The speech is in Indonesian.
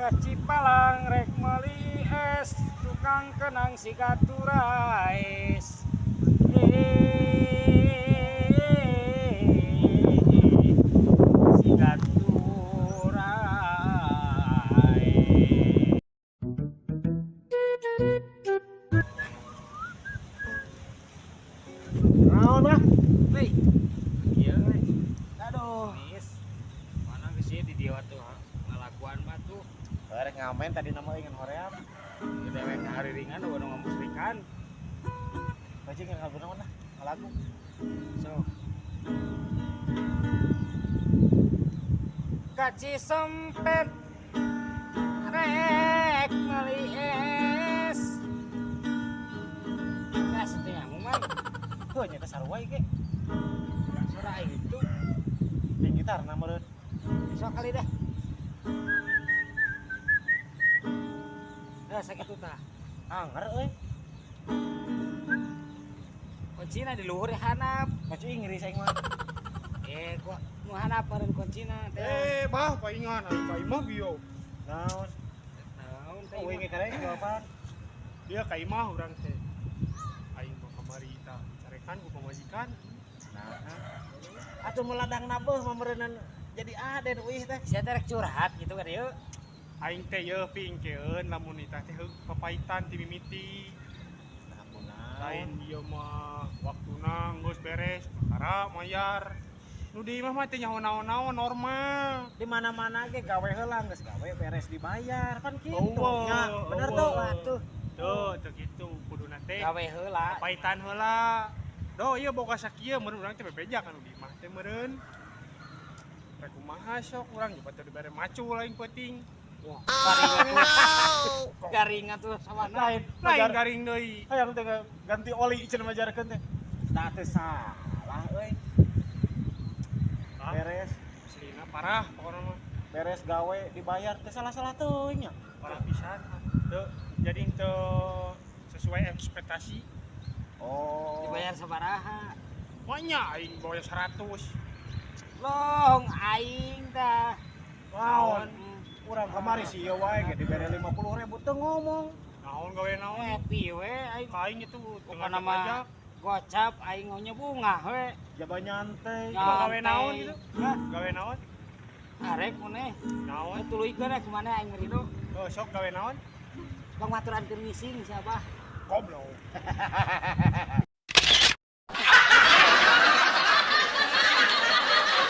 Kacipalang rek meuli es tukang kenang sikaturais. Sikaturais. Naon mah? Hei, ieu we. Aduh. Nis. Mana geus ieu di dieu tuh ngalakuan mah tuh. Bareng ngamen tadi nama ingin hoream. Dewek ngahariringan nu ngamusrikan. Bajing yang kabur naon lah. Ngalagu. So. Kaci sempet rek meuli es. Nah, setengah man. Heuh nya teh sarua ge. Sora aing itu. Jeung gitar na meureun. Sok kali dah. Nah, sakitu tah. Anger euy. Kuncina di luhur hanap. Bacu Inggris aing mah. Kok nu hanap meureun kuncina teh. Bah, paingan ai ka imah bieu. Naon? Naon teh? Oh, we ge karek jawaban. Dia ka imah urang teh. Aing mah kamari tah carekan ku pamajikan. Nah. Atuh meladang nabeuh mah meureunan jadi aden euy teh. Sia teh rek curhat gitu kan ieu. Aing teh yeuh pingkeun lamun itah teh papaitan ti mimiti. Lain ieu mah waktuna geus beres perkara mayar. Nu di imah mah teh nyaho naon-naon normal. Di mana-mana ge gawe heula geus gawe beres dibayar kan kitu Eueuh, nya. Bener tuh eueuh. atuh. Teu kitu kuduna teh. Gawe heula. Papaitan heula. Do ieu boga sakieu meureun urang teh bebeja kan di imah teh meureun. Rek kumaha sok urang juga teu dibere macul aing peuting. Wah, garing atuh. Garing atuh sawana. Lain garing deui. Hayang teh ganti oli cenah majarkeun teh. Tah teu salah euy. Ah, Beres aslina parah pokona mah. beres gawe dibayar teh salah-salah teuing nya. Parah pisan. Teu jadi teu sesuai ekspektasi. Oh. Dibayar sabaraha? Wanya aing bawa 100. Long aing tah. Naon? Urang kamari sih ya wae ge dibere 50.000 teu ngomong. Naon gawe naon? Happy we aing. Kain itu Bukan nama gocap aing nya bunga we. Jaba nyantai. Ya. gawe naon gitu? Hah? Gawe naon? Arek maneh. Naon? Tuluikeun rek mana aing ngerido. Oh, sok gawe naon? Pangaturan keur ngising siapa? Goblok.